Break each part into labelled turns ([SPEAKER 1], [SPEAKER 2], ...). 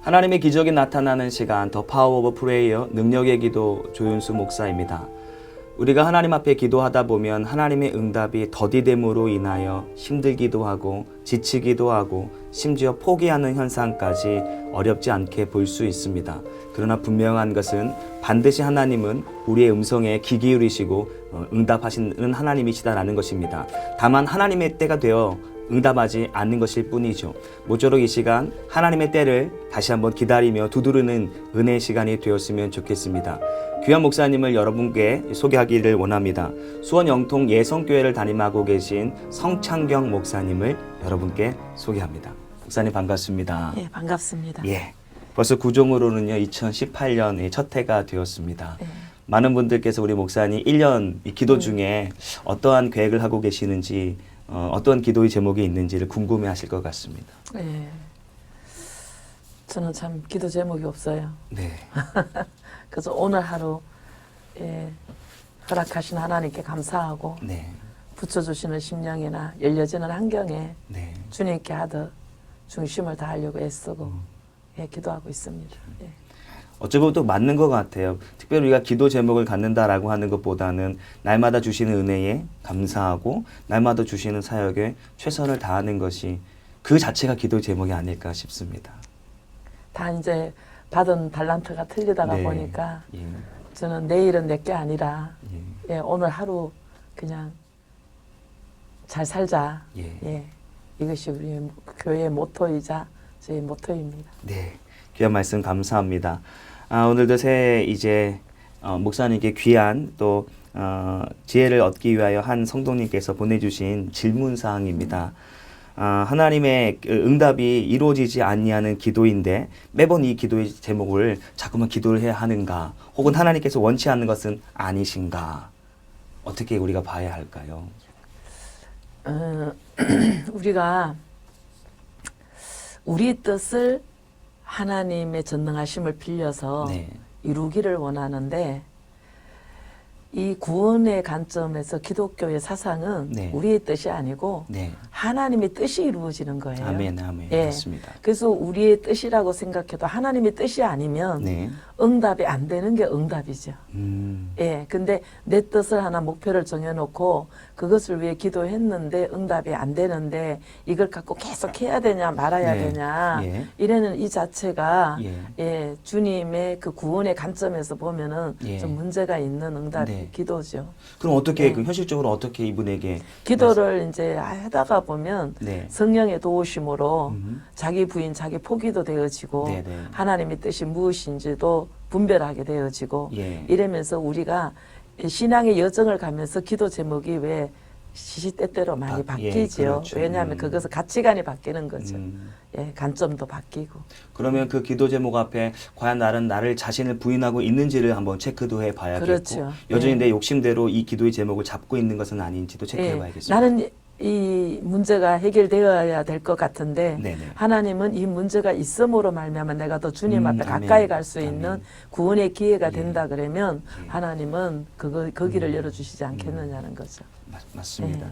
[SPEAKER 1] 하나님의 기적이 나타나는 시간, 더 파워 오브 프레이어, 능력의 기도 조윤수 목사입니다. 우리가 하나님 앞에 기도하다 보면 하나님의 응답이 더디됨으로 인하여 힘들기도 하고 지치기도 하고 심지어 포기하는 현상까지 어렵지 않게 볼 수 있습니다. 그러나 분명한 것은 반드시 하나님은 우리의 음성에 귀 기울이시고 응답하시는 하나님이시다라는 것입니다. 다만 하나님의 때가 되어 응답하지 않는 것일 뿐이죠. 모쪼록 이 시간 하나님의 때를 다시 한번 기다리며 두드리는 은혜의 시간이 되었으면 좋겠습니다. 귀한 목사님을 여러분께 소개하기를 원합니다. 수원 영통 예성교회를 담임하고 계신 성창경 목사님을 여러분께 소개합니다. 목사님 반갑습니다.
[SPEAKER 2] 예, 반갑습니다.
[SPEAKER 1] 예, 벌써 구종으로는요 2018년 첫 해가 되었습니다.
[SPEAKER 2] 예.
[SPEAKER 1] 많은 분들께서 우리 목사님 1년 기도 중에 어떠한 계획을 하고 계시는지 어떤 기도의 제목이 있는지를 궁금해하실 것 같습니다.
[SPEAKER 2] 예. 저는 참 기도 제목이 없어요.
[SPEAKER 1] 네.
[SPEAKER 2] 그래서 오늘 하루 허락하신 하나님께 감사하고
[SPEAKER 1] 네.
[SPEAKER 2] 붙여주시는 심령이나 열려지는 환경에
[SPEAKER 1] 네.
[SPEAKER 2] 주님께 하듯 중심을 다하려고 애쓰고 기도하고 있습니다. 예.
[SPEAKER 1] 어찌 보면 또 맞는 것 같아요. 특별히 우리가 기도 제목을 갖는다라고 하는 것보다는 날마다 주시는 은혜에 감사하고 날마다 주시는 사역에 최선을 다하는 것이 그 자체가 기도 제목이 아닐까 싶습니다.
[SPEAKER 2] 다 이제 받은 달란트가 틀리다가
[SPEAKER 1] 네.
[SPEAKER 2] 보니까
[SPEAKER 1] 예.
[SPEAKER 2] 저는 내일은 내게 아니라
[SPEAKER 1] 예.
[SPEAKER 2] 오늘 하루 그냥 잘 살자.
[SPEAKER 1] 예.
[SPEAKER 2] 이것이 우리 교회의 모토이자 저희 모토입니다.
[SPEAKER 1] 네. 귀한 말씀 감사합니다. 오늘도 새해 이제 목사님께 귀한 또 지혜를 얻기 위하여 한 성도님께서 보내주신 질문사항입니다. 하나님의 응답이 이루어지지 아니하는 기도인데 매번 이 기도의 제목을 자꾸만 기도를 해야 하는가, 혹은 하나님께서 원치 않는 것은 아니신가, 어떻게 우리가 봐야 할까요?
[SPEAKER 2] 우리가 우리 뜻을 하나님의 전능하심을 빌려서
[SPEAKER 1] 네.
[SPEAKER 2] 이루기를 원하는데, 이 구원의 관점에서 기독교의 사상은
[SPEAKER 1] 네.
[SPEAKER 2] 우리의 뜻이 아니고
[SPEAKER 1] 네.
[SPEAKER 2] 하나님의 뜻이 이루어지는 거예요.
[SPEAKER 1] 아멘.
[SPEAKER 2] 예.
[SPEAKER 1] 맞습니다.
[SPEAKER 2] 그래서 우리의 뜻이라고 생각해도 하나님의 뜻이 아니면
[SPEAKER 1] 네.
[SPEAKER 2] 응답이 안 되는 게 응답이죠. 예. 근데 내 뜻을 하나 목표를 정해놓고 그것을 위해 기도했는데 응답이 안 되는데 이걸 갖고 계속 해야 되냐 말아야
[SPEAKER 1] 네.
[SPEAKER 2] 되냐
[SPEAKER 1] 예.
[SPEAKER 2] 이래는 이 자체가
[SPEAKER 1] 예.
[SPEAKER 2] 주님의 그 구원의 관점에서 보면은
[SPEAKER 1] 예.
[SPEAKER 2] 좀 문제가 있는 응답이
[SPEAKER 1] 네.
[SPEAKER 2] 기도죠.
[SPEAKER 1] 그럼 어떻게
[SPEAKER 2] 네.
[SPEAKER 1] 현실적으로 어떻게 이분에게
[SPEAKER 2] 기도를 이제 하다가 보면
[SPEAKER 1] 네.
[SPEAKER 2] 성령의 도우심으로 자기 부인, 자기 포기도 되어지고
[SPEAKER 1] 네, 네.
[SPEAKER 2] 하나님의 뜻이 무엇인지도 분별하게 되어지고
[SPEAKER 1] 예.
[SPEAKER 2] 이러면서 우리가 신앙의 여정을 가면서 기도 제목이 왜 시시때때로 많이 바뀌지요.
[SPEAKER 1] 그렇죠.
[SPEAKER 2] 왜냐하면 그것은 가치관이 바뀌는 거죠. 관점도 바뀌고.
[SPEAKER 1] 그러면 그 기도 제목 앞에 과연 나를 자신을 부인하고 있는지를 한번 체크도 해봐야겠고,
[SPEAKER 2] 그렇죠.
[SPEAKER 1] 여전히 내 욕심대로 이 기도의 제목을 잡고 있는 것은 아닌지도 체크해봐야겠습니다.
[SPEAKER 2] 나는 이 문제가 해결되어야 될 것 같은데
[SPEAKER 1] 네네.
[SPEAKER 2] 하나님은 이 문제가 있음으로 말미암아 내가 더 주님 앞에
[SPEAKER 1] 아멘.
[SPEAKER 2] 가까이 갈 수
[SPEAKER 1] 아멘.
[SPEAKER 2] 있는 구원의 기회가
[SPEAKER 1] 예.
[SPEAKER 2] 된다 그러면
[SPEAKER 1] 예.
[SPEAKER 2] 하나님은 그 길을 열어주시지 않겠느냐는 거죠.
[SPEAKER 1] 맞습니다.
[SPEAKER 2] 예.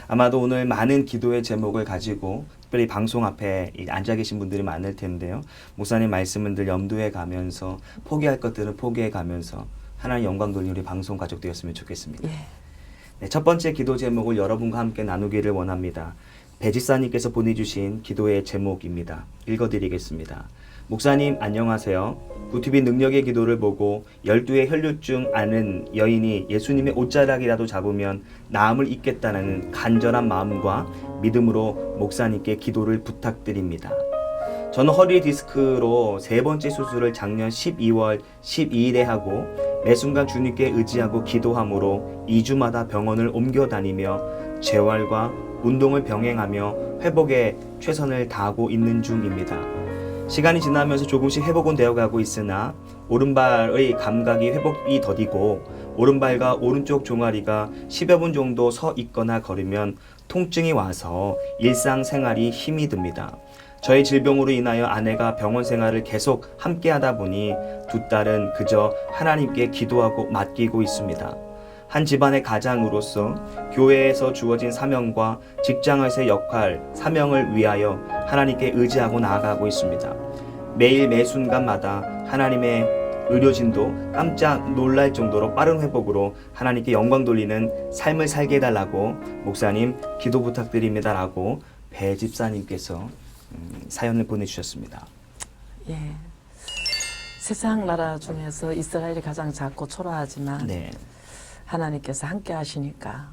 [SPEAKER 1] 아마도 오늘 많은 기도의 제목을 가지고 특별히 방송 앞에 앉아 계신 분들이 많을 텐데요. 목사님 말씀을 늘 염두에 가면서 포기할 것들은 포기해 가면서 하나님 영광 돌리는 우리 방송 가족 되었으면 좋겠습니다.
[SPEAKER 2] 예.
[SPEAKER 1] 네, 첫 번째 기도 제목을 여러분과 함께 나누기를 원합니다. 배지사님께서 보내주신 기도의 제목입니다. 읽어드리겠습니다. 목사님 안녕하세요. 구티비 능력의 기도를 보고 12의 혈류증 앓는 여인이 예수님의 옷자락이라도 잡으면 나음을 입겠다는 간절한 마음과 믿음으로 목사님께 기도를 부탁드립니다. 저는 허리 디스크로 세 번째 수술을 작년 12월 12일에 하고 매 순간 주님께 의지하고 기도함으로 2주마다 병원을 옮겨 다니며 재활과 운동을 병행하며 회복에 최선을 다하고 있는 중입니다. 시간이 지나면서 조금씩 회복은 되어가고 있으나 오른발의 감각이 회복이 더디고 오른발과 오른쪽 종아리가 10여 분 정도 서 있거나 걸으면 통증이 와서 일상생활이 힘이 듭니다. 저의 질병으로 인하여 아내가 병원 생활을 계속 함께 하다 보니 두 딸은 그저 하나님께 기도하고 맡기고 있습니다. 한 집안의 가장으로서 교회에서 주어진 사명과 직장에서의 역할, 사명을 위하여 하나님께 의지하고 나아가고 있습니다. 매일 매 순간마다 하나님의 의료진도 깜짝 놀랄 정도로 빠른 회복으로 하나님께 영광 돌리는 삶을 살게 해달라고 목사님 기도 부탁드립니다라고 배 집사님께서 사연을 보내주셨습니다.
[SPEAKER 2] 예. 세상 나라 중에서 이스라엘이 가장 작고 초라하지만
[SPEAKER 1] 네.
[SPEAKER 2] 하나님께서 함께 하시니까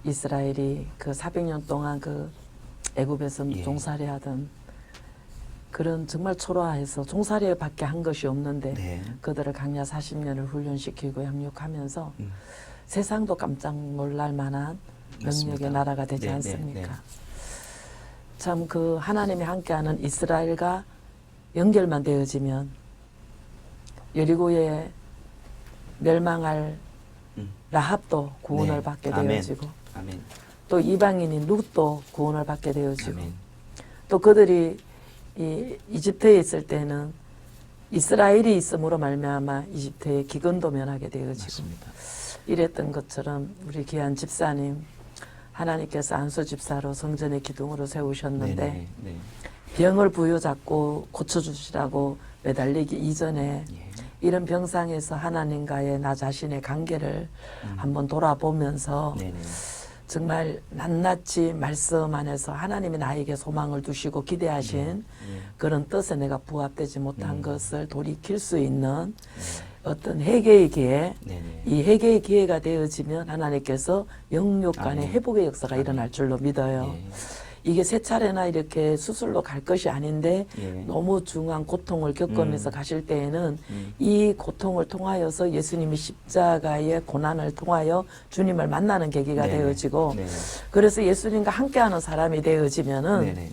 [SPEAKER 2] 이스라엘이 그 400년 동안 그 애굽에서
[SPEAKER 1] 예.
[SPEAKER 2] 종살이하던 그런 정말 초라해서 종살이밖에 한 것이 없는데
[SPEAKER 1] 네.
[SPEAKER 2] 그들을 강야 40년을 훈련시키고 양육하면서 세상도 깜짝 놀랄 만한
[SPEAKER 1] 맞습니다.
[SPEAKER 2] 능력의 나라가 되지
[SPEAKER 1] 네,
[SPEAKER 2] 않습니까?
[SPEAKER 1] 네, 네.
[SPEAKER 2] 참 그 하나님이 함께하는 이스라엘과 연결만 되어지면 여리고에 멸망할 라합도 구원을
[SPEAKER 1] 네.
[SPEAKER 2] 받게
[SPEAKER 1] 아멘.
[SPEAKER 2] 되어지고
[SPEAKER 1] 아멘.
[SPEAKER 2] 또 이방인인 룻도 구원을 받게 되어지고
[SPEAKER 1] 아멘.
[SPEAKER 2] 또 그들이 이집트에 있을 때는 이스라엘이 있음으로 말미암아 이집트의 기근도 면하게 되어지고
[SPEAKER 1] 맞습니다.
[SPEAKER 2] 이랬던 것처럼 우리 귀한 집사님 하나님께서 안수 집사로 성전의 기둥으로 세우셨는데
[SPEAKER 1] 네, 네,
[SPEAKER 2] 병을 부여잡고 고쳐주시라고 매달리기 이전에
[SPEAKER 1] 네. 예.
[SPEAKER 2] 이런 병상에서 하나님과의 나 자신의 관계를 한번 돌아보면서
[SPEAKER 1] 네, 네.
[SPEAKER 2] 정말 낱낱이 말씀 안에서 하나님이 나에게 소망을 두시고 기대하신 그런 뜻에 내가 부합되지 못한 것을 돌이킬 수 있는 어떤 회개의 기회,
[SPEAKER 1] 네, 네.
[SPEAKER 2] 이 회개의 기회가 되어지면 하나님께서 영육 간의
[SPEAKER 1] 아멘.
[SPEAKER 2] 회복의 역사가
[SPEAKER 1] 아멘.
[SPEAKER 2] 일어날 줄로 믿어요.
[SPEAKER 1] 예.
[SPEAKER 2] 이게 세 차례나 이렇게 수술로 갈 것이 아닌데
[SPEAKER 1] 예.
[SPEAKER 2] 너무 중한 고통을 겪으면서 가실 때에는
[SPEAKER 1] 음.
[SPEAKER 2] 이 고통을 통하여서 예수님이 십자가의 고난을 통하여 주님을 만나는 계기가
[SPEAKER 1] 네네.
[SPEAKER 2] 되어지고
[SPEAKER 1] 네네.
[SPEAKER 2] 그래서 예수님과 함께하는 사람이 되어지면은
[SPEAKER 1] 네네.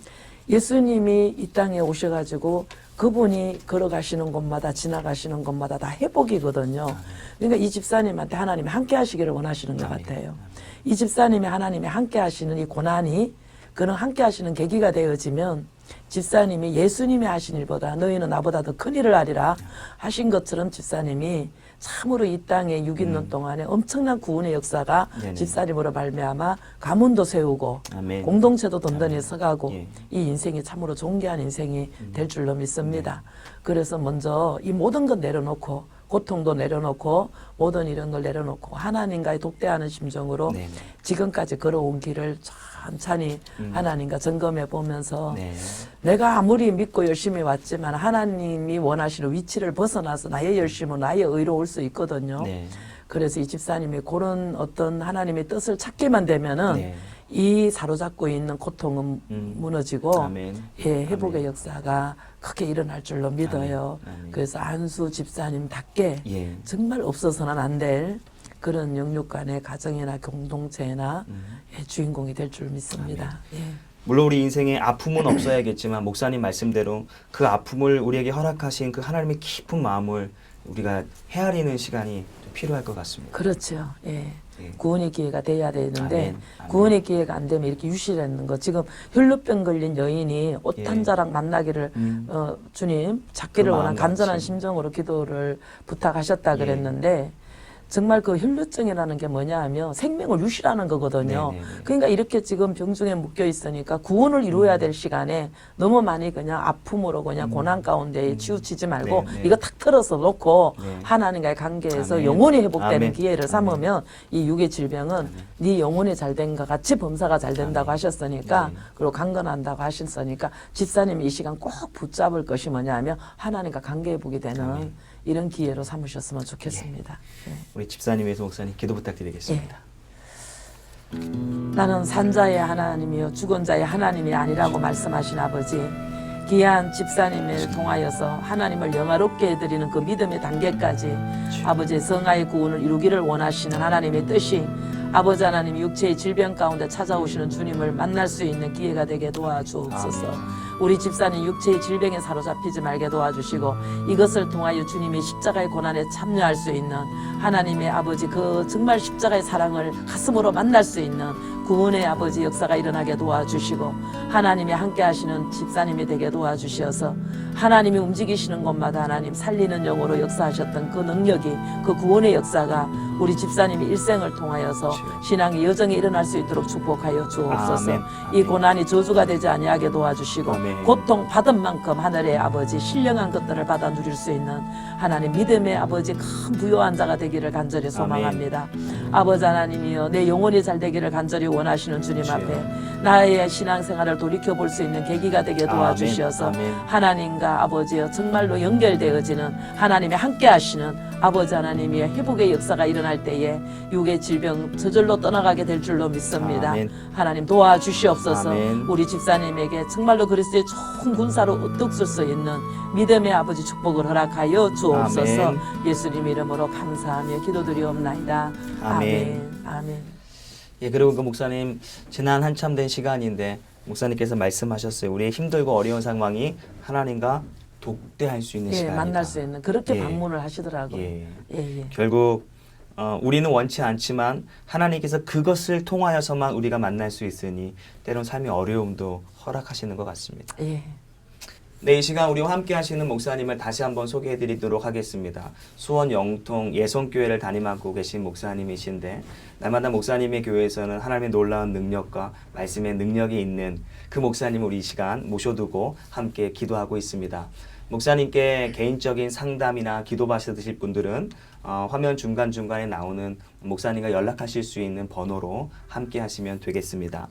[SPEAKER 2] 예수님이 이 땅에 오셔가지고 그분이 걸어가시는 곳마다 지나가시는 곳마다 다 회복이거든요. 그러니까 이 집사님한테 하나님이 함께 하시기를 원하시는 것
[SPEAKER 1] 아멘.
[SPEAKER 2] 같아요. 이 집사님이 하나님이 함께 하시는 이 고난이 그는 함께 하시는 계기가 되어지면 집사님이 예수님이 하신 일보다 너희는 나보다 더 큰 일을 하리라 하신 것처럼 집사님이 참으로 이 땅에 6년 동안에 엄청난 구원의 역사가
[SPEAKER 1] 네네.
[SPEAKER 2] 집사님으로 말미암아 가문도 세우고
[SPEAKER 1] 아멘.
[SPEAKER 2] 공동체도 든든히
[SPEAKER 1] 아멘.
[SPEAKER 2] 서가고
[SPEAKER 1] 예.
[SPEAKER 2] 이 인생이 참으로 존귀한 인생이 될 줄로 믿습니다. 그래서 먼저 이 모든 것 내려놓고 고통도 내려놓고 모든 이런 걸 내려놓고 하나님과의 독대하는 심정으로
[SPEAKER 1] 네네.
[SPEAKER 2] 지금까지 걸어온 길을 천천히 하나님과 점검해 보면서
[SPEAKER 1] 네.
[SPEAKER 2] 내가 아무리 믿고 열심히 왔지만 하나님이 원하시는 위치를 벗어나서 나의 열심은 나의 의로 올 수 있거든요.
[SPEAKER 1] 네.
[SPEAKER 2] 그래서 이 집사님이 그런 어떤 하나님의 뜻을 찾기만 되면은
[SPEAKER 1] 네.
[SPEAKER 2] 이 사로잡고 있는 고통은 무너지고
[SPEAKER 1] 아멘.
[SPEAKER 2] 예, 회복의
[SPEAKER 1] 아멘.
[SPEAKER 2] 역사가 크게 일어날 줄로 믿어요.
[SPEAKER 1] 아멘. 아멘.
[SPEAKER 2] 그래서 안수 집사님답게
[SPEAKER 1] 예.
[SPEAKER 2] 정말 없어서는 안 될 그런 영육 간의 가정이나 공동체나 예, 주인공이 될 줄 믿습니다. 예.
[SPEAKER 1] 물론 우리 인생에 아픔은 없어야겠지만 목사님 말씀대로 그 아픔을 우리에게 허락하신 그 하나님의 깊은 마음을 우리가 헤아리는 시간이 좀 필요할 것 같습니다.
[SPEAKER 2] 그렇죠. 예.
[SPEAKER 1] 예.
[SPEAKER 2] 구원의 기회가 돼야 되는데
[SPEAKER 1] 아멘. 아멘.
[SPEAKER 2] 구원의 기회가 안 되면 이렇게 유실했는 거. 지금 혈루병 걸린 여인이 옷 한
[SPEAKER 1] 예.
[SPEAKER 2] 자락 만나기를 주님 찾기를
[SPEAKER 1] 그
[SPEAKER 2] 원한
[SPEAKER 1] 마음같이.
[SPEAKER 2] 간절한 심정으로 기도를 부탁하셨다
[SPEAKER 1] 예.
[SPEAKER 2] 그랬는데 정말 그 혈루증이라는 게 뭐냐 하면 생명을 유실하는 거거든요.
[SPEAKER 1] 네네네.
[SPEAKER 2] 그러니까 이렇게 지금 병중에 묶여 있으니까 구원을 이루어야 될 시간에 너무 많이 그냥 아픔으로 그냥 고난 가운데 치우치지 말고
[SPEAKER 1] 네네.
[SPEAKER 2] 이거 탁 틀어서 놓고
[SPEAKER 1] 네.
[SPEAKER 2] 하나님과의 관계에서
[SPEAKER 1] 아멘.
[SPEAKER 2] 영혼이 회복되는
[SPEAKER 1] 아멘.
[SPEAKER 2] 기회를 삼으면 이 육의 질병은 네 영혼이 잘 된 것 같이 범사가 잘 된다고
[SPEAKER 1] 아멘.
[SPEAKER 2] 하셨으니까
[SPEAKER 1] 네.
[SPEAKER 2] 그리고 강건한다고 하셨으니까 집사님이 이 시간 꼭 붙잡을 것이 뭐냐 하면 하나님과 관계 회복이 되는
[SPEAKER 1] 아멘.
[SPEAKER 2] 이런 기회로 삼으셨으면 좋겠습니다. 예.
[SPEAKER 1] 우리 집사님 위해서 목사님 기도 부탁드리겠습니다.
[SPEAKER 2] 나는 산자의 하나님이요 죽은 자의 하나님이 아니라고 말씀하신 아버지 귀한 집사님을 통하여서 하나님을 영화롭게 해드리는 그 믿음의 단계까지 아버지의 성화의 구원을 이루기를 원하시는 하나님의 뜻이 아버지 하나님 육체의 질병 가운데 찾아오시는 주님을 만날 수 있는 기회가 되게 도와주옵소서. 우리 집사님 육체의 질병에 사로잡히지 말게 도와주시고 이것을 통하여 주님의 십자가의 고난에 참여할 수 있는 하나님의 아버지 그 정말 십자가의 사랑을 가슴으로 만날 수 있는 구원의 아버지 역사가 일어나게 도와주시고 하나님이 함께 하시는 집사님이 되게 도와주셔서 하나님이 움직이시는 곳마다 하나님 살리는 영으로 역사하셨던 그 능력이 그 구원의 역사가 우리 집사님이 일생을 통하여서 신앙의 여정이 일어날 수 있도록 축복하여 주옵소서.
[SPEAKER 1] 아멘.
[SPEAKER 2] 이 고난이 저주가 되지 아니하게 도와주시고
[SPEAKER 1] 아멘.
[SPEAKER 2] 고통 받은 만큼 하늘의 아버지 신령한 것들을 받아 누릴 수 있는 하나님 믿음의 아버지 큰 부요한 자가 되기를 간절히 소망합니다. 아버지 하나님이여 내 영혼이 잘 되기를 간절히 원하시는 주님 앞에 나의 신앙생활을 돌이켜볼 수 있는 계기가 되게 도와주시어서
[SPEAKER 1] 아멘.
[SPEAKER 2] 하나님과 아버지여 정말로 연결되어지는 하나님의 함께 하시는 아버지 하나님의 회복의 역사가 일어날 때에 육의 질병 저절로 떠나가게 될 줄로 믿습니다.
[SPEAKER 1] 아멘.
[SPEAKER 2] 하나님 도와주시옵소서.
[SPEAKER 1] 아멘.
[SPEAKER 2] 우리 집사님에게 정말로 그리스도의 좋은 군사로 우뚝 설 수 있는 믿음의 아버지 축복을 허락하여 주옵소서.
[SPEAKER 1] 아멘.
[SPEAKER 2] 예수님 이름으로 감사하며 기도드리옵나이다.
[SPEAKER 1] 아멘.
[SPEAKER 2] 아멘.
[SPEAKER 1] 예, 그리고 그 목사님 지난 한참 된 시간인데 목사님께서 말씀하셨어요. 우리의 힘들고 어려운 상황이 하나님과 독대할 수 있는
[SPEAKER 2] 예,
[SPEAKER 1] 시간이다.
[SPEAKER 2] 만날 수 있는 그렇게
[SPEAKER 1] 예.
[SPEAKER 2] 방문을 하시더라고요.
[SPEAKER 1] 예.
[SPEAKER 2] 예.
[SPEAKER 1] 결국 우리는 원치 않지만 하나님께서 그것을 통하여서만 우리가 만날 수 있으니 때론 삶의 어려움도 허락하시는 것 같습니다.
[SPEAKER 2] 예.
[SPEAKER 1] 네, 이 시간 우리와 함께 하시는 목사님을 다시 한번 소개해 드리도록 하겠습니다. 수원 영통 예성교회를 담임하고 계신 목사님이신데 날마다 목사님의 교회에서는 하나님의 놀라운 능력과 말씀의 능력이 있는 그 목사님을 우리 이 시간 모셔두고 함께 기도하고 있습니다. 목사님께 개인적인 상담이나 기도 받으실 분들은 화면 중간중간에 나오는 목사님과 연락하실 수 있는 번호로 함께 하시면 되겠습니다.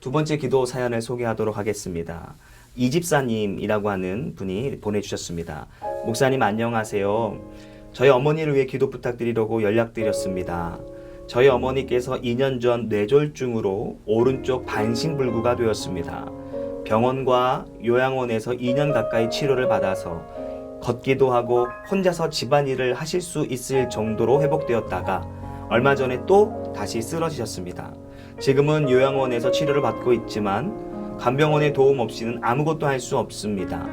[SPEAKER 1] 두 번째 기도 사연을 소개하도록 하겠습니다. 이집사님이라고 하는 분이 보내주셨습니다. 목사님 안녕하세요. 저희 어머니를 위해 기도 부탁드리려고 연락드렸습니다. 저희 어머니께서 2년 전 뇌졸중으로 오른쪽 반신불구가 되었습니다. 병원과 요양원에서 2년 가까이 치료를 받아서 걷기도 하고 혼자서 집안일을 하실 수 있을 정도로 회복되었다가 얼마 전에 또 다시 쓰러지셨습니다. 지금은 요양원에서 치료를 받고 있지만 간병원의 도움 없이는 아무것도 할 수 없습니다.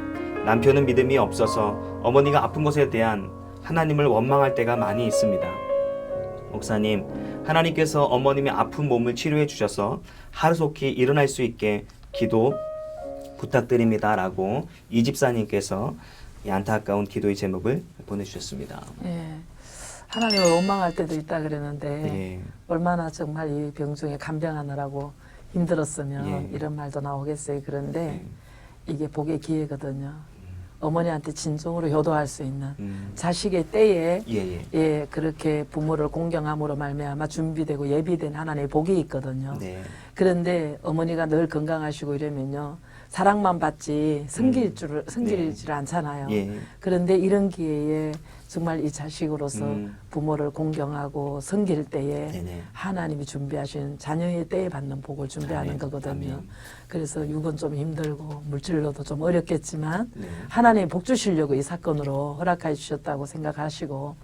[SPEAKER 1] 남편은 믿음이 없어서 어머니가 아픈 것에 대한 하나님을 원망할 때가 많이 있습니다. 목사님, 하나님께서 어머님의 아픈 몸을 치료해 주셔서 하루속히 일어날 수 있게 기도 부탁드립니다. 라고 이 집사님께서 이 안타까운 기도의 제목을 보내주셨습니다.
[SPEAKER 2] 예. 하나님을 원망할 때도 있다 그랬는데
[SPEAKER 1] 예.
[SPEAKER 2] 얼마나 정말 이 병중에 간병하느라고 힘들었으면
[SPEAKER 1] 예.
[SPEAKER 2] 이런 말도 나오겠어요. 그런데 이게 복의 기회거든요. 어머니한테 진정으로 효도할 수 있는 자식의 때에 예, 그렇게 부모를 공경함으로 말미암아 준비되고 예비된 하나님의 복이 있거든요.
[SPEAKER 1] 네.
[SPEAKER 2] 그런데 어머니가 늘 건강하시고 이러면요. 사랑만 받지 섬기지를 않잖아요.
[SPEAKER 1] 예.
[SPEAKER 2] 그런데 이런 기회에 정말 이 자식으로서 부모를 공경하고 섬길 때에
[SPEAKER 1] 네네.
[SPEAKER 2] 하나님이 준비하신 자녀의 때에 받는 복을 준비하는
[SPEAKER 1] 아멘.
[SPEAKER 2] 거거든요.
[SPEAKER 1] 아멘.
[SPEAKER 2] 그래서 육은 좀 힘들고 물질로도 좀 어렵겠지만
[SPEAKER 1] 네.
[SPEAKER 2] 하나님이 복 주시려고 이 사건으로 허락해 주셨다고 생각하시고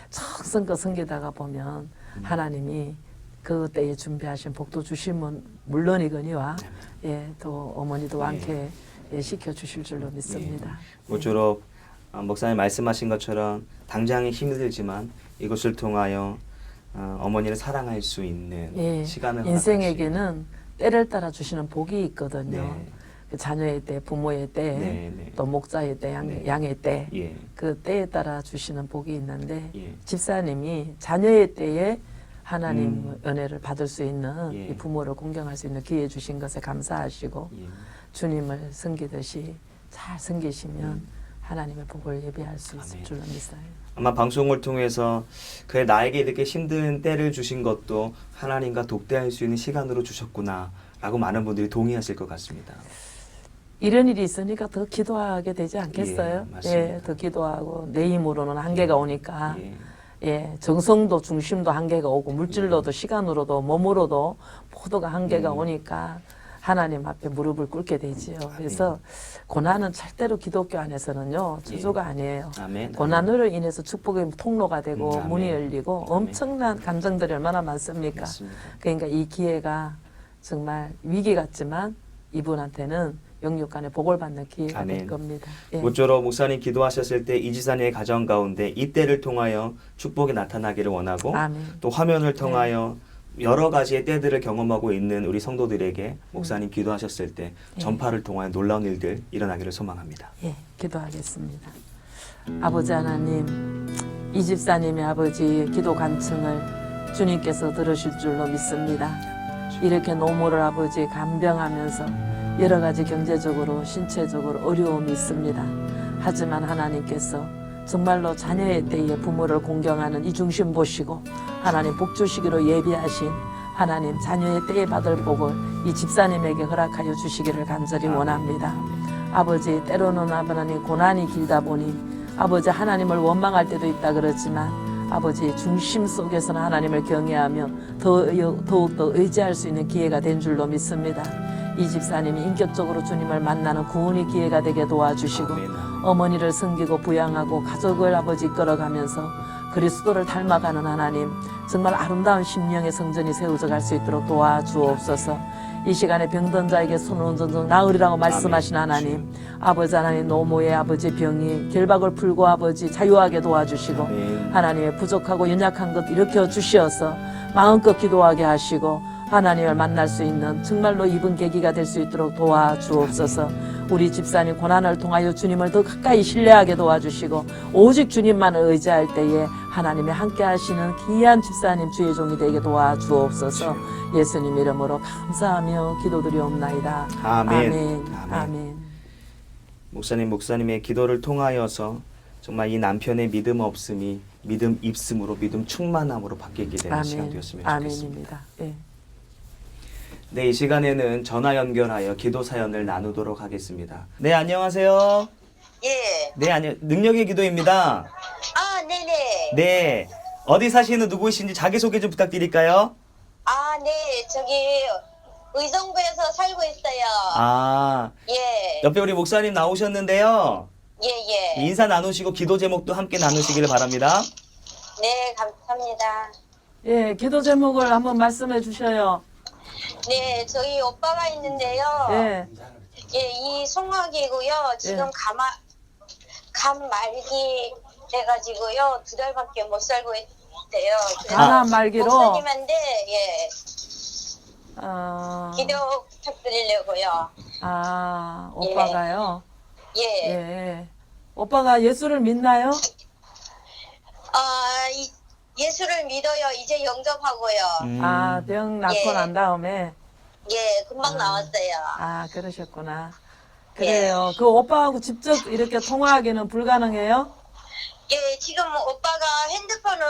[SPEAKER 2] 정성껏 섬기다가 보면 하나님이 그 때에 준비하신 복도 주시면 물론이거니와 예, 또 어머니도 완쾌 시켜 주실 줄로 믿습니다.
[SPEAKER 1] 모쪼록 목사님 말씀하신 것처럼 당장은 힘들지만 이것을 통하여 어머니를 사랑할 수 있는
[SPEAKER 2] 예,
[SPEAKER 1] 시간을
[SPEAKER 2] 인생에게는 때를 따라 주시는 복이 있거든요.
[SPEAKER 1] 네.
[SPEAKER 2] 그 자녀의 때, 부모의 때,
[SPEAKER 1] 네, 네.
[SPEAKER 2] 또 목자의 때, 양의 때,
[SPEAKER 1] 예.
[SPEAKER 2] 그 때에 따라 주시는 복이 있는데
[SPEAKER 1] 예.
[SPEAKER 2] 집사님이 자녀의 때에 하나님 은혜를 받을 수 있는
[SPEAKER 1] 예.
[SPEAKER 2] 이 부모를 공경할 수 있는 기회 주신 것에 감사하시고
[SPEAKER 1] 예.
[SPEAKER 2] 주님을 섬기듯이 잘 섬기시면 하나님의 복을 예비할 수 있을
[SPEAKER 1] 아멘.
[SPEAKER 2] 줄로 믿어요.
[SPEAKER 1] 아마 방송을 통해서 그래 나에게 이렇게 힘든 때를 주신 것도 하나님과 독대할 수 있는 시간으로 주셨구나 라고 많은 분들이 동의하실 것 같습니다.
[SPEAKER 2] 이런 일이 있으니까 더 기도하게 되지 않겠어요?
[SPEAKER 1] 예, 맞습니다.
[SPEAKER 2] 더 기도하고 내 힘으로는 한계가 오니까
[SPEAKER 1] 예.
[SPEAKER 2] 예, 정성도 중심도 한계가 오고 물질로도 시간으로도 몸으로도 모두가 한계가 오니까 하나님 앞에 무릎을 꿇게 되지요. 그래서 고난은 절대로 기독교 안에서는요 저주가 아니에요.
[SPEAKER 1] 아멘.
[SPEAKER 2] 고난으로 인해서 축복의 통로가 되고
[SPEAKER 1] 아멘.
[SPEAKER 2] 문이 열리고 엄청난 감정들이 얼마나 많습니까?
[SPEAKER 1] 맞습니다.
[SPEAKER 2] 그러니까 이 기회가 정말 위기 같지만 이분한테는 영육간에 복을 받는 기회가 될
[SPEAKER 1] 아멘.
[SPEAKER 2] 겁니다. 예.
[SPEAKER 1] 모쪼록 목사님 기도하셨을 때 이지사님의 가정 가운데 이 때를 통하여 축복이 나타나기를 원하고
[SPEAKER 2] 아멘.
[SPEAKER 1] 또 화면을 통하여 여러 가지의 때들을 경험하고 있는 우리 성도들에게 목사님 기도하셨을 때 전파를 통하여 놀라운 일들 일어나기를 소망합니다.
[SPEAKER 2] 예, 기도하겠습니다. 아버지 하나님, 이 집사님의 아버지 기도 간청을 주님께서 들으실 줄로 믿습니다. 이렇게 노모를 아버지 간병하면서 여러 가지 경제적으로 신체적으로 어려움이 있습니다. 하지만 하나님께서 정말로 자녀의 때에 부모를 공경하는 이 중심 보시고 하나님 복 주시기로 예비하신 하나님 자녀의 때에 받을 복을 이 집사님에게 허락하여 주시기를 간절히 원합니다. 아버지 때로는 하나님 고난이 길다 보니 아버지 하나님을 원망할 때도 있다 그러지만 아버지 중심 속에서는 하나님을 경외하며 더욱더 의지할 수 있는 기회가 된 줄로 믿습니다. 이 집사님이 인격적으로 주님을 만나는 구원의 기회가 되게 도와주시고 어머니를 섬기고 부양하고 가족을 아버지 이끌어가면서 그리스도를 닮아가는 하나님 정말 아름다운 심령의 성전이 세워져 갈 수 있도록 도와주옵소서. 이 시간에 병든 자에게 손을 온전히 나으리라고 말씀하신 하나님 아버지 하나님 노모의 아버지 병이 결박을 풀고 아버지 자유하게 도와주시고 하나님의 부족하고 연약한 것 일으켜 주시어서 마음껏 기도하게 하시고 하나님을 만날 수 있는 정말로 이분 계기가 될 수 있도록 도와주옵소서. 우리 집사님 고난을 통하여 주님을 더 가까이 신뢰하게 도와주시고 오직 주님만을 의지할 때에 하나님이 함께 하시는 귀한 집사님 주의 종이 되게 도와주옵소서. 예수님 이름으로 감사하며 기도드리옵나이다.
[SPEAKER 1] 아멘.
[SPEAKER 2] 아멘. 아멘.
[SPEAKER 1] 목사님의 기도를 통하여서 정말 이 남편의 믿음 없음이 믿음 입음으로 믿음 충만함으로 바뀌게 되는 시간 되었으면 좋겠습니다.
[SPEAKER 2] 아멘입니다. 예.
[SPEAKER 1] 네, 이 시간에는 전화 연결하여 기도 사연을 나누도록 하겠습니다. 네, 안녕하세요.
[SPEAKER 3] 예.
[SPEAKER 1] 네, 능력의 기도입니다.
[SPEAKER 3] 아, 네네.
[SPEAKER 1] 네, 어디 사시는 누구이신지 자기소개 좀 부탁드릴까요?
[SPEAKER 3] 아, 네. 저기 의정부에서 살고 있어요.
[SPEAKER 1] 아,
[SPEAKER 3] 예.
[SPEAKER 1] 옆에 우리 목사님 나오셨는데요.
[SPEAKER 3] 예, 예.
[SPEAKER 1] 인사 나누시고 기도 제목도 함께 나누시기를 바랍니다.
[SPEAKER 3] 네, 감사합니다.
[SPEAKER 2] 예, 기도 제목을 한번 말씀해 주셔요.
[SPEAKER 3] 네, 저희 오빠가 있는데요.
[SPEAKER 2] 예.
[SPEAKER 3] 예, 이 송화기고요. 지금
[SPEAKER 2] 예.
[SPEAKER 3] 감 말기 돼가지고요. 2달밖에 못 살고 있대요. 그래서
[SPEAKER 2] 간암 말기로?
[SPEAKER 3] 목사님한테 예,
[SPEAKER 2] 아,
[SPEAKER 3] 기도 부탁드리려고요.
[SPEAKER 2] 오빠가요?
[SPEAKER 3] 예.
[SPEAKER 2] 예. 오빠가 예수를 믿나요?
[SPEAKER 3] 예수를 믿어요. 이제 영접하고요.
[SPEAKER 2] 병 낫고
[SPEAKER 3] 예.
[SPEAKER 2] 난 다음에.
[SPEAKER 3] 예, 금방 나왔어요.
[SPEAKER 2] 그러셨구나. 그래요. 그 오빠하고 직접 이렇게 통화하기는 불가능해요?
[SPEAKER 3] 예, 지금 오빠가 핸드폰을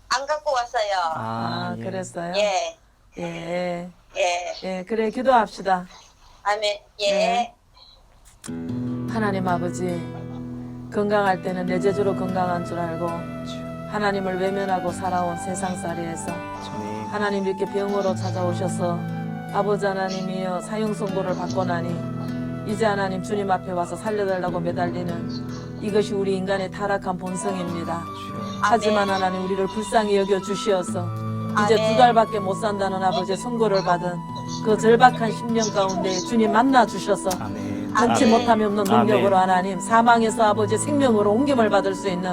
[SPEAKER 3] 안 갖고 왔어요.
[SPEAKER 1] 예.
[SPEAKER 2] 그랬어요?
[SPEAKER 3] 예,
[SPEAKER 2] 예.
[SPEAKER 3] 예.
[SPEAKER 2] 예, 그래, 기도합시다.
[SPEAKER 3] 아멘. 예.
[SPEAKER 2] 네. 하나님 아버지, 건강할 때는 내 재주로 건강한 줄 알고, 하나님을 외면하고 살아온 세상살이에서,
[SPEAKER 1] 주님.
[SPEAKER 2] 하나님 이렇게 병으로 찾아오셔서, 아버지 하나님이여 사형 선고를 받고 나니, 이제 하나님 주님 앞에 와서 살려달라고 매달리는 이것이 우리 인간의 타락한 본성입니다. 하지만 하나님 우리를 불쌍히 여겨 주시어서 이제
[SPEAKER 3] 아멘.
[SPEAKER 2] 2달밖에 못 산다는 아버지의 선고를 받은 그 절박한 심령 가운데 주님 만나 주셔서
[SPEAKER 1] 아멘.
[SPEAKER 2] 능치
[SPEAKER 3] 아멘.
[SPEAKER 2] 못함이 없는 능력으로 하나님 사망에서 아버지의 생명으로 옮김을 받을 수 있는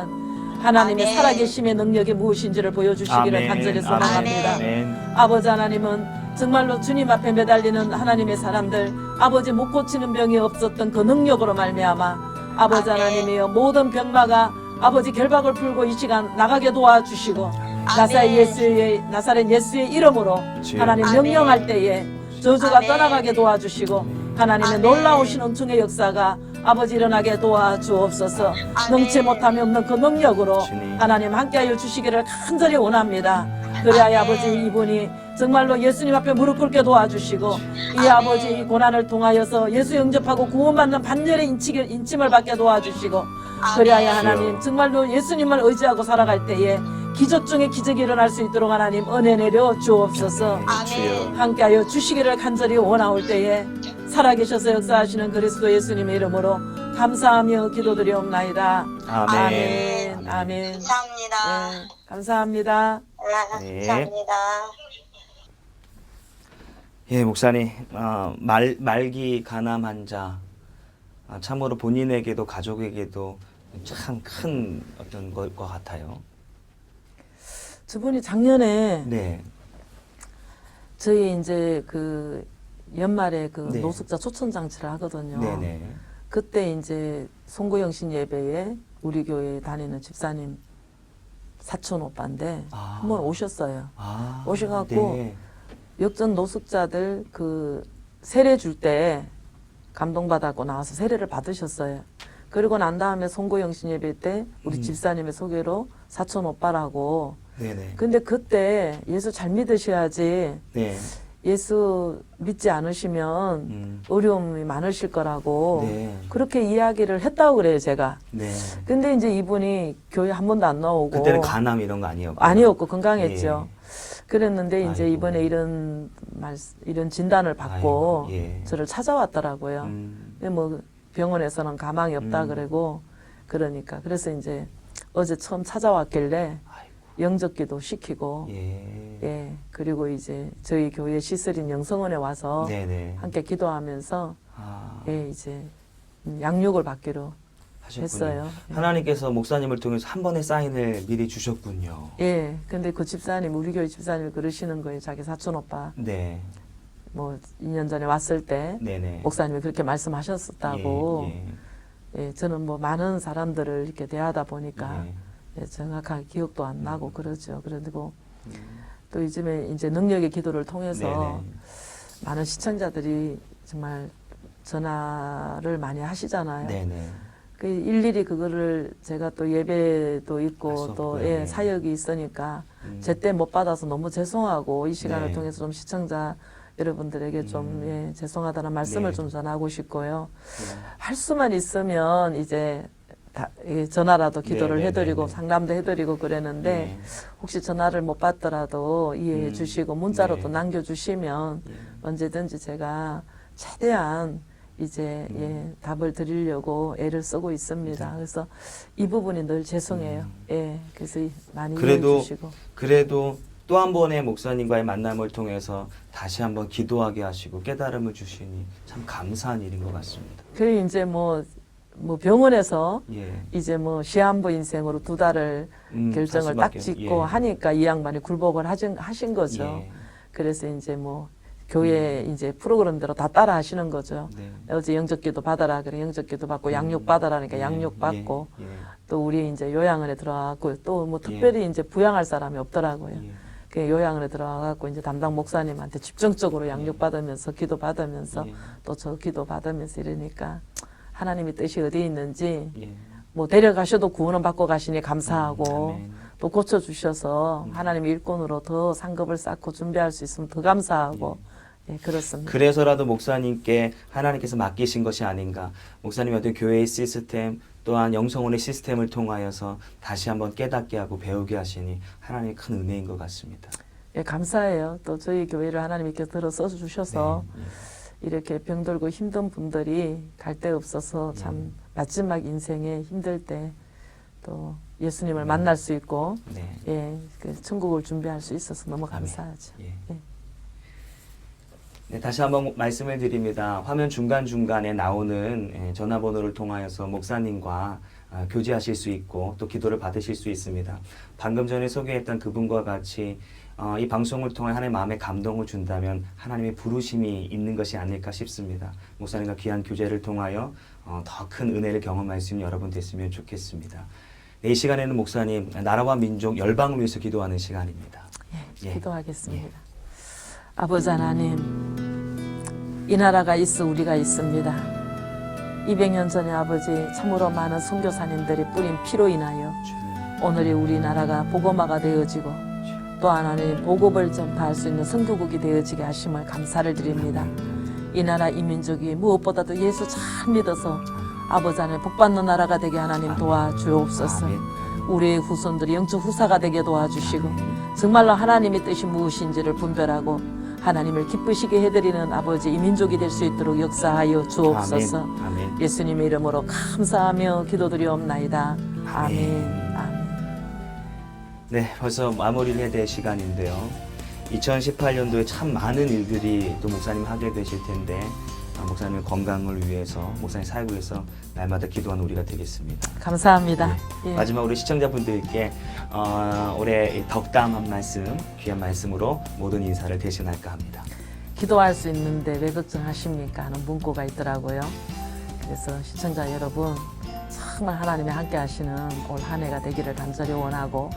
[SPEAKER 2] 하나님의
[SPEAKER 3] 아멘.
[SPEAKER 2] 살아계심의 능력이 무엇인지를 보여주시기를
[SPEAKER 1] 아멘.
[SPEAKER 2] 간절히 소망합니다.
[SPEAKER 1] 아멘.
[SPEAKER 2] 아버지 하나님은 정말로 주님 앞에 매달리는 하나님의 사람들 아버지 못 고치는 병이 없었던 그 능력으로 말미암아 아버지
[SPEAKER 3] 아멘.
[SPEAKER 2] 하나님이여 모든 병마가 아버지 결박을 풀고 이 시간 나가게 도와주시고 나사렛 예수의 이름으로
[SPEAKER 1] 주여.
[SPEAKER 2] 하나님
[SPEAKER 3] 아멘.
[SPEAKER 2] 명령할 때에 저주가
[SPEAKER 3] 아멘.
[SPEAKER 2] 떠나가게 도와주시고 하나님의
[SPEAKER 3] 아멘.
[SPEAKER 2] 놀라우신 은총의 역사가 아버지 일어나게 도와주옵소서. 능치 못함이 없는 그 능력으로
[SPEAKER 1] 주님.
[SPEAKER 2] 하나님 함께하여 주시기를 간절히 원합니다. 그래야
[SPEAKER 3] 아멘.
[SPEAKER 2] 아버지 이분이 정말로 예수님 앞에 무릎 꿇게 도와주시고 이
[SPEAKER 3] 아멘.
[SPEAKER 2] 아버지 이 고난을 통하여서 예수 영접하고 구원받는 반열의 인침을 받게 도와주시고 그래야 하나님 정말로 예수님을 의지하고 살아갈 때에 기적 중에 기적이 일어날 수 있도록 하나님 은혜 내려 주옵소서.
[SPEAKER 3] 아멘.
[SPEAKER 2] 함께하여 주시기를 간절히 원하올 때에 살아계셔서 역사하시는 그리스도 예수님의 이름으로 감사하며 기도드리옵나이다.
[SPEAKER 1] 아멘.
[SPEAKER 2] 아멘.
[SPEAKER 3] 감사합니다.
[SPEAKER 2] 네, 감사합니다.
[SPEAKER 1] 네.
[SPEAKER 3] 감사합니다.
[SPEAKER 1] 예, 목사님, 말기 간암 환자, 참으로 본인에게도 가족에게도 참 큰 어떤 것 같아요.
[SPEAKER 2] 저분이 작년에
[SPEAKER 1] 네,
[SPEAKER 2] 저희 이제 그 연말에 그
[SPEAKER 1] 네.
[SPEAKER 2] 노숙자 초청 장치를 하거든요.
[SPEAKER 1] 네네.
[SPEAKER 2] 그때 이제 송구영신 예배에 우리 교회 다니는 집사님 사촌 오빠인데
[SPEAKER 1] 아.
[SPEAKER 2] 한번 오셨어요.
[SPEAKER 1] 아,
[SPEAKER 2] 오셔갖고
[SPEAKER 1] 네.
[SPEAKER 2] 역전 노숙자들 그 세례 줄 때 감동받았고 나와서 세례를 받으셨어요. 그리고 난 다음에 송구영신 예배 때 우리 집사님의 소개로 사촌 오빠라고.
[SPEAKER 1] 네네.
[SPEAKER 2] 근데 그때 예수 잘 믿으셔야지
[SPEAKER 1] 네.
[SPEAKER 2] 예수 믿지 않으시면 어려움이 많으실 거라고
[SPEAKER 1] 네.
[SPEAKER 2] 그렇게 이야기를 했다고 그래요, 제가.
[SPEAKER 1] 네.
[SPEAKER 2] 근데 이제 이분이 교회 한 번도 안 나오고
[SPEAKER 1] 그때는 간암 이런 거 아니었고.
[SPEAKER 2] 아니었고 건강했죠.
[SPEAKER 1] 예.
[SPEAKER 2] 그랬는데 이제
[SPEAKER 1] 아이고.
[SPEAKER 2] 이번에 이런 진단을 받고
[SPEAKER 1] 아이고, 예.
[SPEAKER 2] 저를 찾아왔더라고요. 근데 뭐 병원에서는 가망이 없다 그러고 그러니까 그래서 이제 어제 처음 찾아왔길래
[SPEAKER 1] 아이고.
[SPEAKER 2] 영접기도 시키고
[SPEAKER 1] 예.
[SPEAKER 2] 예 그리고 이제 저희 교회 시설인 영성원에 와서
[SPEAKER 1] 네네.
[SPEAKER 2] 함께 기도하면서
[SPEAKER 1] 아,
[SPEAKER 2] 예 이제 양육을 받기로
[SPEAKER 1] 하셨군요.
[SPEAKER 2] 했어요.
[SPEAKER 1] 하나님께서 목사님을 통해서 한 번의 사인을 미리 주셨군요.
[SPEAKER 2] 예 근데 그 집사님 우리 교회 집사님이 그러시는 거예요. 자기 사촌 오빠
[SPEAKER 1] 네.
[SPEAKER 2] 뭐 2년 전에 왔을 때
[SPEAKER 1] 네네.
[SPEAKER 2] 목사님이 그렇게 말씀하셨었다고.
[SPEAKER 1] 예, 예.
[SPEAKER 2] 예, 저는 뭐 많은 사람들을 이렇게 대하다 보니까
[SPEAKER 1] 예.
[SPEAKER 2] 예, 정확한 기억도 안 나고 그러죠. 그리고 또 요즘에 이제 능력의 기도를 통해서
[SPEAKER 1] 네네.
[SPEAKER 2] 많은 시청자들이 정말 전화를 많이 하시잖아요.
[SPEAKER 1] 네네.
[SPEAKER 2] 그 일일이 그거를 제가 또 예배도
[SPEAKER 1] 할수
[SPEAKER 2] 있고 또
[SPEAKER 1] 없고요.
[SPEAKER 2] 예,
[SPEAKER 1] 네.
[SPEAKER 2] 사역이 있으니까 제때 못 받아서 너무 죄송하고 이 시간을
[SPEAKER 1] 네.
[SPEAKER 2] 통해서 좀 시청자 여러분들에게 좀 예, 죄송하다는 말씀을
[SPEAKER 1] 네.
[SPEAKER 2] 좀 전하고 싶고요. 할 수만 있으면 이제 전화라도 기도를
[SPEAKER 1] 네, 네,
[SPEAKER 2] 해드리고
[SPEAKER 1] 네, 네.
[SPEAKER 2] 상담도 해드리고 그랬는데
[SPEAKER 1] 네.
[SPEAKER 2] 혹시 전화를 못 받더라도 이해해 주시고 문자로도
[SPEAKER 1] 네.
[SPEAKER 2] 남겨주시면 언제든지 제가 최대한 이제 답을 드리려고 애를 쓰고 있습니다.
[SPEAKER 1] 네.
[SPEAKER 2] 그래서 이 부분이 늘 죄송해요. 예, 그래서 많이
[SPEAKER 1] 그래도
[SPEAKER 2] 이해해 주시고.
[SPEAKER 1] 그래도 또 한 번의 목사님과의 만남을 통해서 다시 한번 기도하게 하시고 깨달음을 주시니 참 감사한 일인 것 같습니다.
[SPEAKER 2] 그래 이제 뭐 병원에서
[SPEAKER 1] 예.
[SPEAKER 2] 이제 뭐 시한부 인생으로 2달을 결정을
[SPEAKER 1] 할
[SPEAKER 2] 딱
[SPEAKER 1] 수밖에.
[SPEAKER 2] 짓고
[SPEAKER 1] 예.
[SPEAKER 2] 하니까 이 양반이 굴복을 하신 거죠.
[SPEAKER 1] 예.
[SPEAKER 2] 그래서 이제 뭐 교회 이제 프로그램대로 다 따라 하시는 거죠.
[SPEAKER 1] 네.
[SPEAKER 2] 어제 영접기도 받아라 그래 영접기도 받고 양육 받아라니까 양육 받고
[SPEAKER 1] 예. 예.
[SPEAKER 2] 또 우리 이제 요양원에 들어가고 또 뭐 특별히 이제 부양할 사람이 없더라고요.
[SPEAKER 1] 예.
[SPEAKER 2] 그 요양원에 들어가고 이제 담당 목사님한테 집중적으로 양육 받으면서 기도 받으면서
[SPEAKER 1] 예.
[SPEAKER 2] 또 저 기도 받으면서 이러니까 하나님의 뜻이 어디 있는지
[SPEAKER 1] 예.
[SPEAKER 2] 뭐 데려가셔도 구원은 받고 가시니 감사하고
[SPEAKER 1] 아멘.
[SPEAKER 2] 또 고쳐주셔서 하나님의 일꾼으로 더 상급을 쌓고 준비할 수 있으면 더 감사하고 예, 그렇습니다.
[SPEAKER 1] 그래서라도 목사님께 하나님께서 맡기신 것이 아닌가. 목사님이 어떤 교회의 시스템 또한 영성원의 시스템을 통하여서 다시 한번 깨닫게 하고 배우게 하시니 하나님의 큰 은혜인 것 같습니다.
[SPEAKER 2] 예, 감사해요. 또 저희 교회를 하나님 이렇게 들어 써주셔서
[SPEAKER 1] 네.
[SPEAKER 2] 이렇게 병들고 힘든 분들이 갈 데 없어서 참 마지막 인생에 힘들 때 또 예수님을 만날 수 있고
[SPEAKER 1] 네.
[SPEAKER 2] 예, 그 천국을 준비할 수 있어서 너무 감사하죠.
[SPEAKER 1] 예.
[SPEAKER 2] 예.
[SPEAKER 1] 네, 다시 한번 말씀을 드립니다. 화면 중간중간에 나오는 전화번호를 통하여서 목사님과 교제하실 수 있고 또 기도를 받으실 수 있습니다. 방금 전에 소개했던 그분과 같이 이 방송을 통해 하나님의 마음에 감동을 준다면 하나님의 부르심이 있는 것이 아닐까 싶습니다. 목사님과 귀한 교제를 통하여 더 큰 은혜를 경험할 수 있는 여러분 됐으면 좋겠습니다. 네, 이 시간에는 목사님 나라와 민족 열방을 위해서 기도하는 시간입니다. 예.
[SPEAKER 2] 기도하겠습니다. 아버지 하나님, 이 나라가 있어 우리가 있습니다. 200년 전에 아버지 참으로 많은 선교사님들이 뿌린 피로 인하여 오늘의 우리나라가 복음화가 되어지고 또 하나님 복음을 전파할 수 있는 선교국이 되어지게 하심을 감사를 드립니다. 이 나라 이 민족이 무엇보다도 예수 잘 믿어서 아버지 하나님 복받는 나라가 되게 하나님 도와주옵소서.
[SPEAKER 1] 아멘.
[SPEAKER 2] 우리의 후손들이 영적 후사가 되게 도와주시고 정말로 하나님의 뜻이 무엇인지를 분별하고 하나님을 기쁘시게 해드리는 아버지 이 민족이 될 수 있도록 역사하여 주옵소서.
[SPEAKER 1] 아멘. 아멘.
[SPEAKER 2] 예수님의 이름으로 감사하며 기도드리옵나이다. 아멘. 아멘.
[SPEAKER 1] 네, 벌써 마무리를 해야 될 시간인데요. 2018년도에 참 많은 일들이 또 목사님 하게 되실 텐데 목사님의 건강을 위해서 목사님 사역을 위해서 날마다 기도하는 우리가 되겠습니다.
[SPEAKER 2] 감사합니다.
[SPEAKER 1] 네.
[SPEAKER 2] 예.
[SPEAKER 1] 마지막으로 시청자분들께 올해 덕담 한 말씀, 귀한 말씀으로 모든 인사를 대신할까 합니다.
[SPEAKER 2] 기도할 수 있는데 왜 걱정하십니까 하는 문구가 있더라고요. 그래서 시청자 여러분 정말 하나님이 함께 하시는 올 한 해가 되기를 간절히 원하고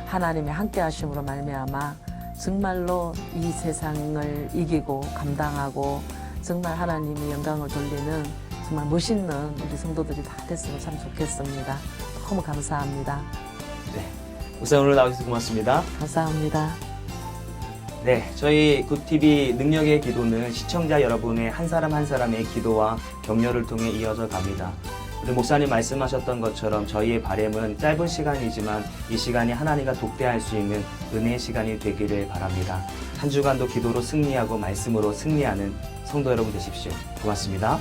[SPEAKER 2] 하나님이 함께 하심으로 말미암아 정말로 이 세상을 이기고 감당하고 정말 하나님이 영광을 돌리는 정말 멋있는 우리 성도들이 다 됐으면 참 좋겠습니다. 너무 감사합니다.
[SPEAKER 1] 네. 목사님 오늘 나와주셔서 고맙습니다.
[SPEAKER 2] 감사합니다.
[SPEAKER 1] 네, 저희 굿TV 능력의 기도는 시청자 여러분의 한 사람 한 사람의 기도와 격려를 통해 이어져 갑니다. 우리 목사님 말씀하셨던 것처럼 저희의 바람은 짧은 시간이지만 이 시간이 하나님과 독대할 수 있는 은혜의 시간이 되기를 바랍니다. 한 주간도 기도로 승리하고 말씀으로 승리하는 성도 여러분 되십시오. 고맙습니다.